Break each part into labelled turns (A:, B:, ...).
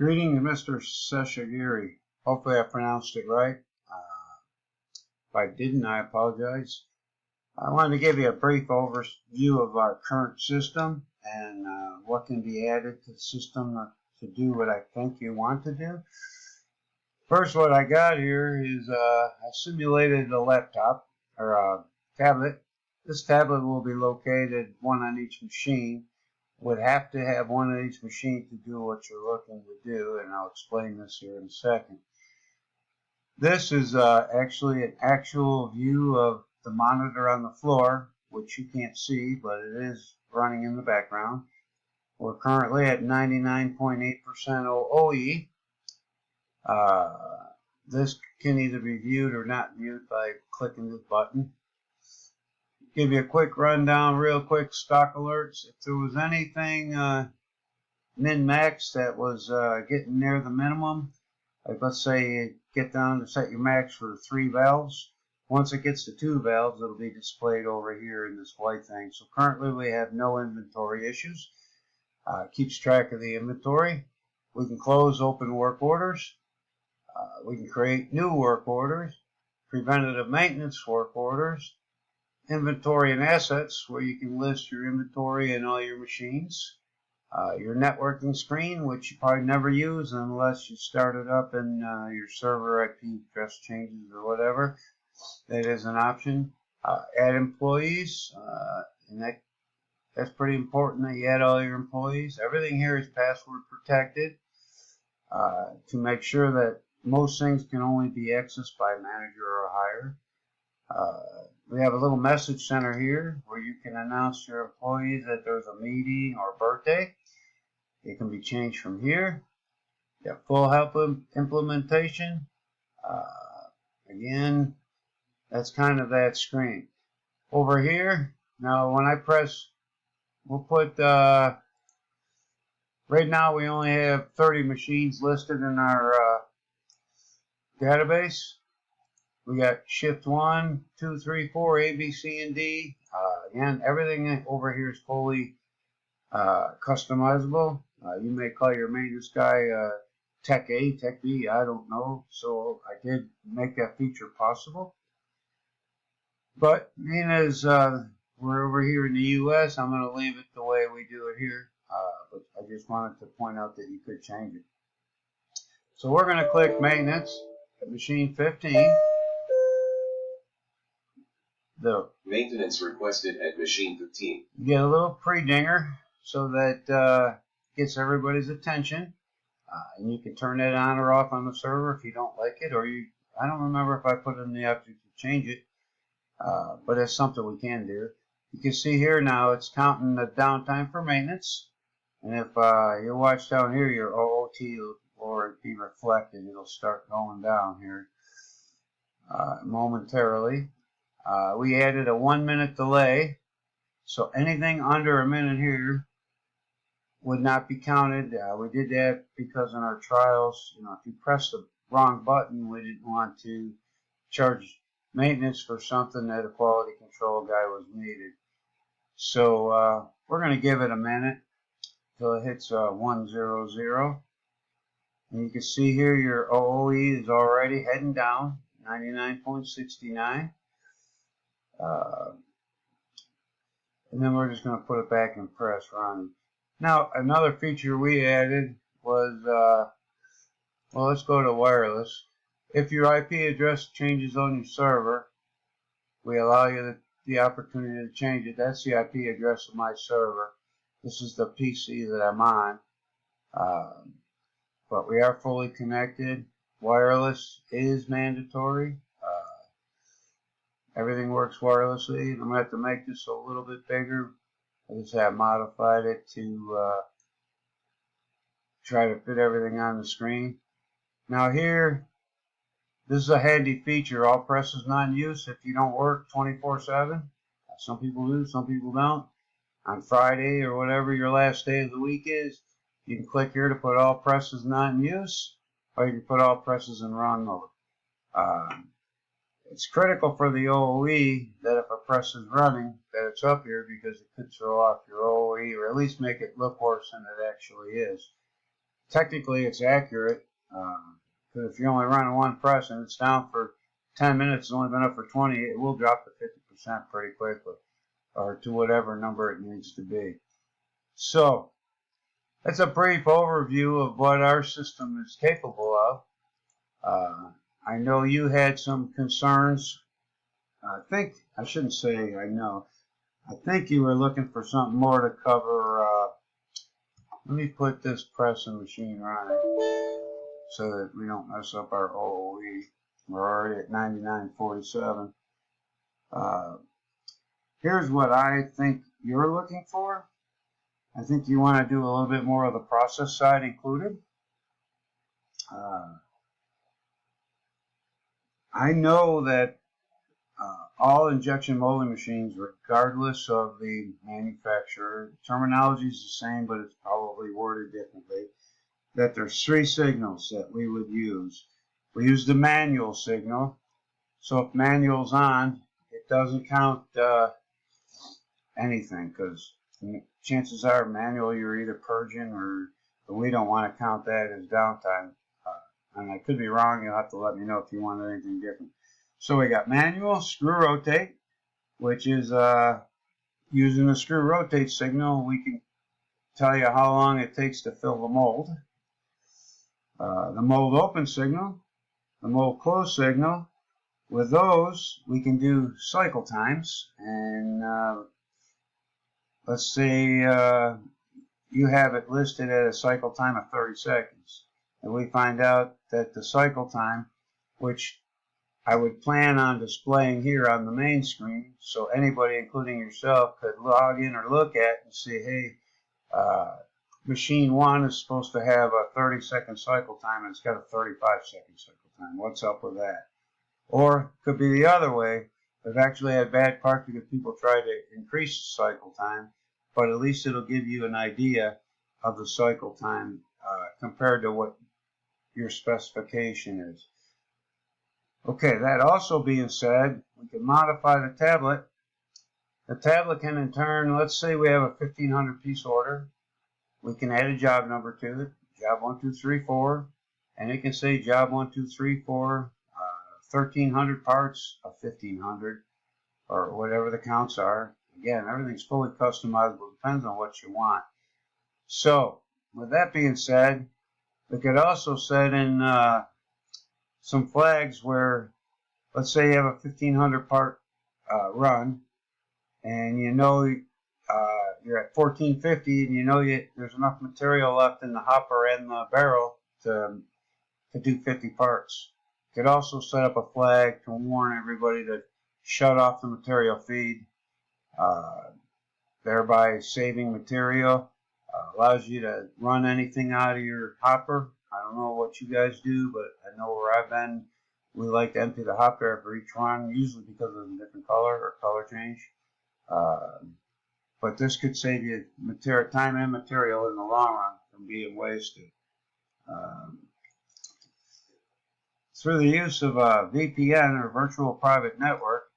A: Greetings, Mr. Seshagiri. Hopefully I pronounced it right. If I didn't, I apologize. I wanted to give you a brief overview of our current system and what can be added to the system to do what I think you want to do. First, what I got here is I simulated a laptop or a tablet. This tablet will be located one on each machine. Would have to have one on each machine to do what you're looking to do, and I'll explain this here in a second. This is actually an actual view of the monitor on the floor, which you can't see, but it is running in the background. We're currently at 99.8% OE. This can either be viewed or not viewed by clicking this button. Give you a quick rundown, real quick, stock alerts. If there was anything min-max that was getting near the minimum, like let's say you get down to set your max for 3 valves. Once it gets to 2 valves, it'll be displayed over here in this white thing. So currently we have no inventory issues. Keeps track of the inventory. We can close open work orders. We can create new work orders, preventative maintenance work orders, inventory and assets, where you can list your inventory and all your machines. Your networking screen, which you probably never use unless you start it up and your server IP address changes or whatever. That is an option. Add employees, and that's pretty important that you add all your employees. Everything here is password protected to make sure that most things can only be accessed by a manager or a hire. We have a little message center here where you can announce to your employees that there's a meeting or birthday. It can be changed from here. You have full help implementation. Again, that's kind of that screen. Over here, now when I press, we'll put, right now we only have 30 machines listed in our database. We got shift 1, 2, 3, 4, A, B, C, and D. Again, everything over here is fully customizable. You may call your maintenance guy Tech A, Tech B, I don't know. So I did make that feature possible. But being as we're over here in the U.S., I'm going to leave it the way we do it here. But I just wanted to point out that you could change it. So we're going to click Maintenance at machine 15. The
B: maintenance requested at machine 15.
A: You get a little pre-dinger so that gets everybody's attention. And you can turn that on or off on the server if you don't like it, or I don't remember if I put in the option to change it, but it's something we can do. You can see here now it's counting the downtime for maintenance, and if you watch down here, your OOT will be reflected. It'll start going down here momentarily. We added a 1-minute delay, so anything under a minute here would not be counted. We did that because in our trials, if you press the wrong button, we didn't want to charge maintenance for something that a quality control guy was needed. So we're going to give it a minute till it hits 100. And you can see here your OOE is already heading down, 99.69. And then we're just going to put it back and press run. Now, another feature we added was, well, let's go to wireless. If your IP address changes on your server, we allow you the opportunity to change it. That's the IP address of my server. This is the PC that I'm on. But we are fully connected. Wireless is mandatory. Everything works wirelessly. I'm going to have to make this a little bit bigger. I just have modified it to try to fit everything on the screen. Now here, this is a handy feature. All presses not in use if you don't work 24/7. Some people do, some people don't. On Friday or whatever your last day of the week is, you can click here to put all presses not in use, or you can put all presses in run mode. It's critical for the OOE that if a press is running, that it's up here, because it could throw off your OOE or at least make it look worse than it actually is. technically it's accurate, because if you're only running one press and it's down for 10 minutes, it's only been up for 20, it will drop to 50% pretty quickly, or to whatever number it needs to be. So that's a brief overview of what our system is capable of. I know you had some concerns. I think you were looking for something more to cover. Let me put this press and machine running so that we don't mess up our OOE. We're already at 99.47. Here's what I think you're looking for. I think you want to do a little bit more of the process side included. I know that all injection molding machines, regardless of the manufacturer, terminology is the same, but it's probably worded differently, that there's three signals that we would use. We use the manual signal. So if manual's on, it doesn't count anything, because chances are manual you're either purging but we don't want to count that as downtime. And I could be wrong. You'll have to let me know if you want anything different. So we got manual, screw rotate, which is using the screw rotate signal, we can tell you how long it takes to fill the mold. The mold open signal, the mold close signal. With those, we can do cycle times. And let's say you have it listed at a cycle time of 30 seconds. And we find out that the cycle time, which I would plan on displaying here on the main screen, so anybody, including yourself, could log in or look at and say, hey, machine 1 is supposed to have a 30-second cycle time, and it's got a 35-second cycle time. What's up with that? Or it could be the other way. I've actually had bad parts because people try to increase the cycle time, but at least it'll give you an idea of the cycle time compared to what your specification is. Okay, that also being said, we can modify the tablet. The tablet can in turn, let's say we have a 1,500 piece order. We can add a job number to it, job 1, 2, 3, 4, and it can say job 1, 2, 3, 4, 1,300 parts of 1,500, or whatever the counts are. Again, everything's fully customizable, depends on what you want. So, with that being said, we could also set in some flags where, let's say you have a 1,500 part run, and you know you're at 1,450, and you know there's enough material left in the hopper and the barrel to do 50 parts. You could also set up a flag to warn everybody to shut off the material feed, thereby saving material. Allows you to run anything out of your hopper. I don't know what you guys do, but I know where I've been, we like to empty the hopper after each run, usually because of a different color or color change. But this could save you time and material in the long run from being wasted. Through the use of a VPN, or virtual private network,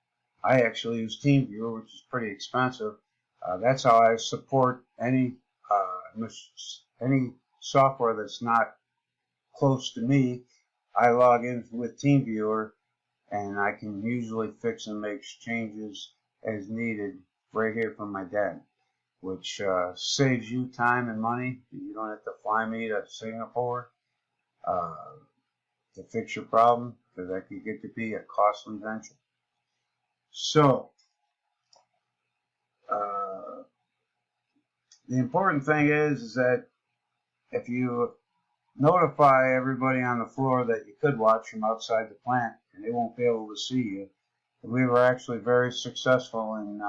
A: I actually use TeamViewer, which is pretty expensive. That's how I support any software that's not close to me. I log in with TeamViewer, and I can usually fix and make changes as needed right here from my den, which saves you time and money. You don't have to fly me to Singapore to fix your problem, because that could get to be a costly venture. So, the important thing is that if you notify everybody on the floor that you could watch from outside the plant, and they won't be able to see you. We were actually very successful in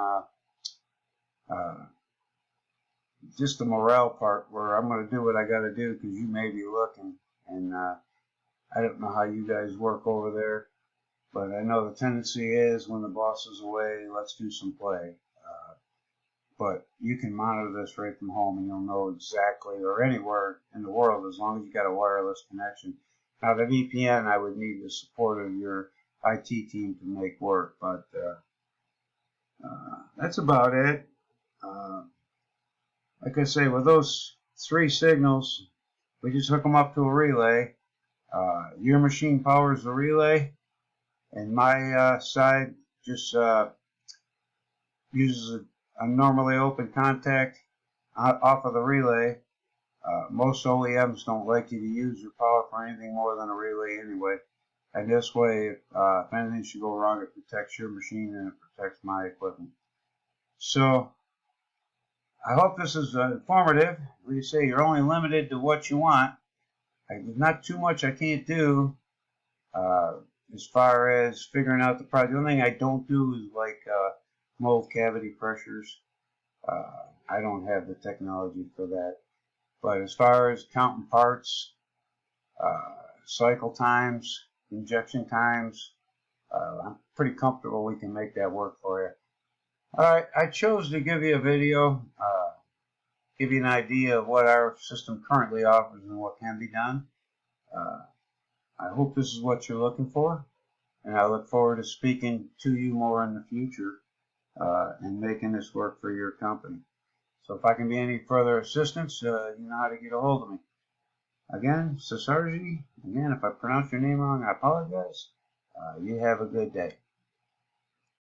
A: just the morale part, where I'm going to do what I got to do because you may be looking, and I don't know how you guys work over there, but I know the tendency is when the boss is away, let's do some play. But you can monitor this right from home, and you'll know exactly, or anywhere in the world, as long as you got a wireless connection. Now, the VPN, I would need the support of your IT team to make work, but that's about it. Like I say, with those three signals, we just hook them up to a relay. Your machine powers the relay, and my side just uses a normally open contact off of the relay. Most OEMs don't like you to use your power for anything more than a relay anyway. And this way, if anything should go wrong, it protects your machine and it protects my equipment. So I hope this is informative. Like you say, you're only limited to what you want. There's not too much I can't do as far as figuring out the product. The only thing I don't do is like mold cavity pressures. I don't have the technology for that. But as far as counting parts, cycle times, injection times, I'm pretty comfortable we can make that work for you. Alright, I chose to give you a video, give you an idea of what our system currently offers and what can be done. I hope this is what you're looking for, and I look forward to speaking to you more in the future and making this work for your company. So if I can be any further assistance, you know how to get a hold of me. Again, Seshagiri. Again, if I pronounce your name wrong, I apologize. You have a good day.